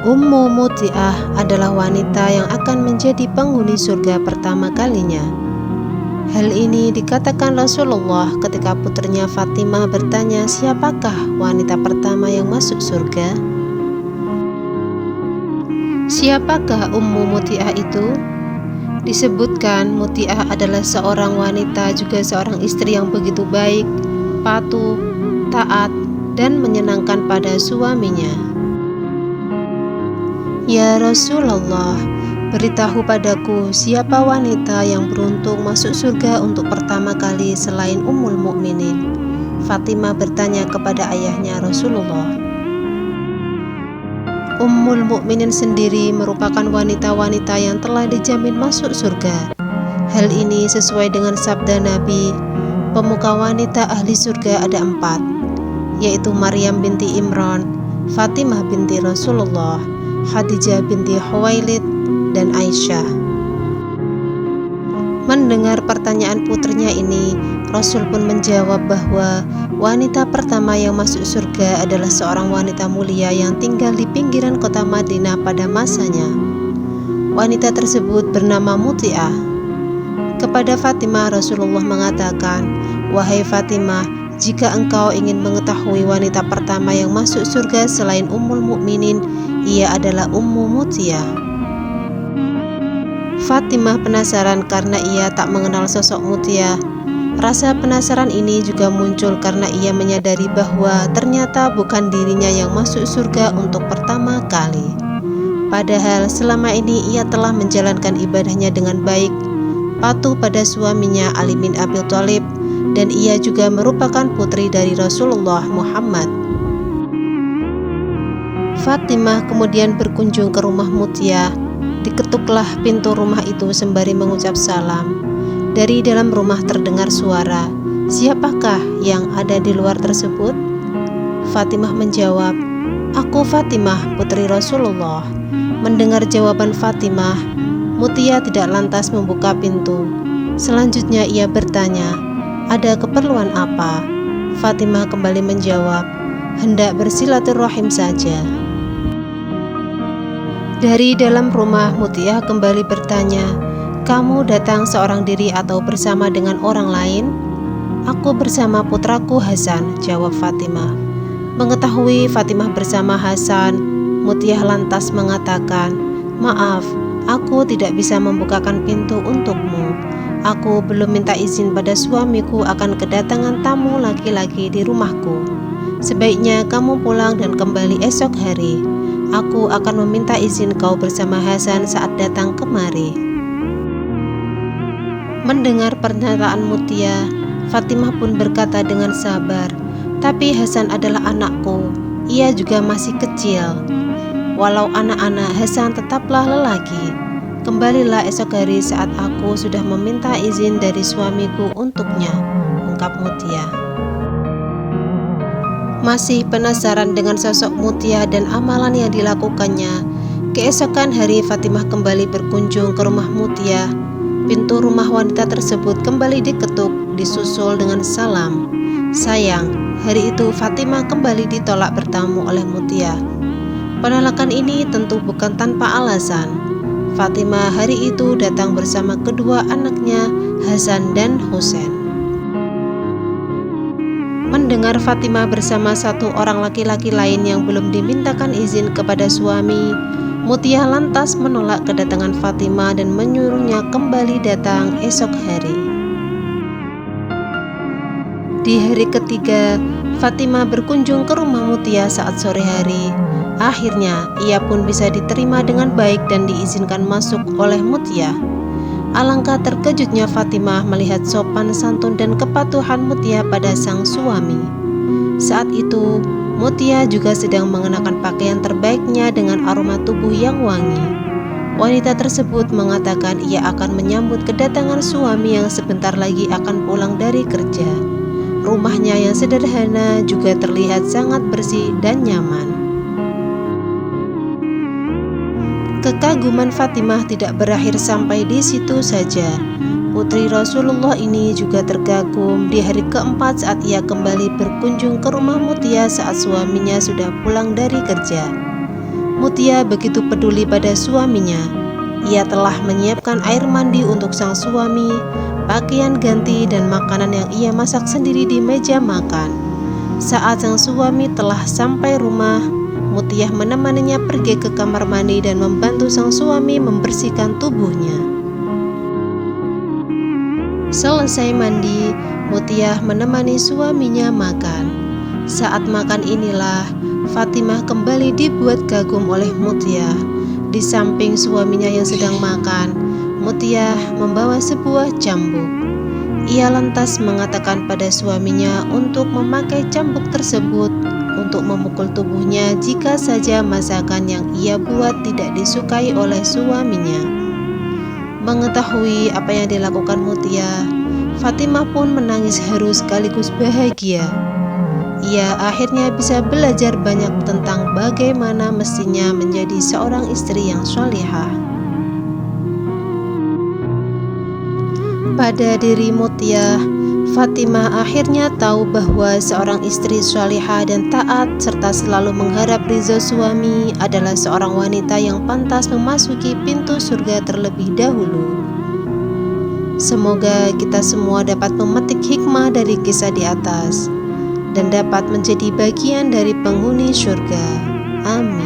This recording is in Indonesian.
Ummu Muti'ah adalah wanita yang akan menjadi penghuni surga pertama kalinya. Hal ini dikatakan Rasulullah ketika putrinya Fatimah bertanya siapakah wanita pertama yang masuk surga. Siapakah Ummu Muti'ah itu? Disebutkan Muti'ah adalah seorang wanita juga seorang istri yang begitu baik, patuh, taat, dan menyenangkan pada suaminya. Ya Rasulullah, beritahu padaku siapa wanita yang beruntung masuk surga untuk pertama kali selain Ummul Mukminin. Fatimah bertanya kepada ayahnya Rasulullah. Ummul Mukminin sendiri merupakan wanita-wanita yang telah dijamin masuk surga. Hal ini sesuai dengan sabda Nabi, pemuka wanita ahli surga ada 4, yaitu Maryam binti Imran, Fatimah binti Rasulullah, Khadijah binti Khuwailid, dan Aisyah. Mendengar pertanyaan putrinya ini, Rasul pun menjawab bahwa wanita pertama yang masuk surga adalah seorang wanita mulia yang tinggal di pinggiran kota Madinah pada masanya. Wanita tersebut bernama Muti'ah. Kepada Fatimah, Rasulullah mengatakan, "Wahai Fatimah, jika engkau ingin mengetahui wanita pertama yang masuk surga selain Ummul Mukminin, ia adalah Ummu Muti'ah." Fatimah penasaran karena ia tak mengenal sosok Muti'ah. Rasa penasaran ini juga muncul karena ia menyadari bahwa ternyata bukan dirinya yang masuk surga untuk pertama kali. Padahal selama ini ia telah menjalankan ibadahnya dengan baik, patuh pada suaminya Ali bin Abi Thalib, dan ia juga merupakan putri dari Rasulullah Muhammad. Fatimah kemudian berkunjung ke rumah Muti'ah. Diketuklah pintu rumah itu sembari mengucap salam. Dari dalam rumah terdengar suara, "Siapakah yang ada di luar tersebut?" Fatimah menjawab, "Aku Fatimah, putri Rasulullah." Mendengar jawaban Fatimah, Muti'ah tidak lantas membuka pintu. Selanjutnya ia bertanya, "Ada keperluan apa?" Fatimah kembali menjawab, "Hendak bersilaturahim saja." Dari dalam rumah, Muti'ah kembali bertanya, "Kamu datang seorang diri atau bersama dengan orang lain?" "Aku bersama putraku Hasan," jawab Fatimah. Mengetahui Fatimah bersama Hasan, Muti'ah lantas mengatakan, "Maaf, aku tidak bisa membukakan pintu untukmu. Aku belum minta izin pada suamiku akan kedatangan tamu laki-laki di rumahku. Sebaiknya kamu pulang dan kembali esok hari. Aku akan meminta izin kau bersama Hasan saat datang kemari." Mendengar pernyataan Muti'ah, Fatimah pun berkata dengan sabar, "Tapi Hasan adalah anakku, ia juga masih kecil. Walau anak-anak, Hasan tetaplah lelaki. Kembalilah esok hari saat aku sudah meminta izin dari suamiku untuknya," ungkap Muti'ah. Masih penasaran dengan sosok Muti'ah dan amalan yang dilakukannya, keesokan hari Fatimah kembali berkunjung ke rumah Muti'ah. Pintu rumah wanita tersebut kembali diketuk, disusul dengan salam. Sayang, hari itu Fatimah kembali ditolak bertamu oleh Muti'ah. Penolakan ini tentu bukan tanpa alasan. Fatimah hari itu datang bersama kedua anaknya, Hasan dan Husain. Mendengar Fatimah bersama satu orang laki-laki lain yang belum dimintakan izin kepada suami, Muti'ah lantas menolak kedatangan Fatimah dan menyuruhnya kembali datang esok hari. Di hari ketiga, Fatimah berkunjung ke rumah Muti'ah saat sore hari. Akhirnya, ia pun bisa diterima dengan baik dan diizinkan masuk oleh Muti'ah. Alangkah terkejutnya Fatimah melihat sopan santun dan kepatuhan Muti'ah pada sang suami. Saat itu, Muti'ah juga sedang mengenakan pakaian terbaiknya dengan aroma tubuh yang wangi. Wanita tersebut mengatakan ia akan menyambut kedatangan suami yang sebentar lagi akan pulang dari kerja. Rumahnya yang sederhana juga terlihat sangat bersih dan nyaman. Kekaguman Fatimah tidak berakhir sampai di situ saja. Putri Rasulullah ini juga terkagum di hari keempat saat ia kembali berkunjung ke rumah Muti'ah saat suaminya sudah pulang dari kerja. Mutia begitu peduli pada suaminya. Ia telah menyiapkan air mandi untuk sang suami, pakaian ganti, dan makanan yang ia masak sendiri di meja makan. Saat sang suami telah sampai rumah, Mutia menemaninya pergi ke kamar mandi dan membantu sang suami membersihkan tubuhnya. Selesai mandi, Mutia menemani suaminya makan. Saat makan inilah Fatimah kembali dibuat kagum oleh Mutia. Di samping suaminya yang sedang makan, Mutia membawa sebuah cambuk. Ia lantas mengatakan pada suaminya untuk memakai cambuk tersebut untuk memukul tubuhnya jika saja masakan yang ia buat tidak disukai oleh suaminya. Mengetahui apa yang dilakukan Mutia, Fatimah pun menangis haru sekaligus bahagia. Ia akhirnya bisa belajar banyak tentang bagaimana mestinya menjadi seorang istri yang sholihah. Pada diri Mutia, Fatimah akhirnya tahu bahwa seorang istri sholihah dan taat serta selalu mengharap ridho suami adalah seorang wanita yang pantas memasuki pintu surga terlebih dahulu. Semoga kita semua dapat memetik hikmah dari kisah di atas dan dapat menjadi bagian dari penghuni surga. Amin.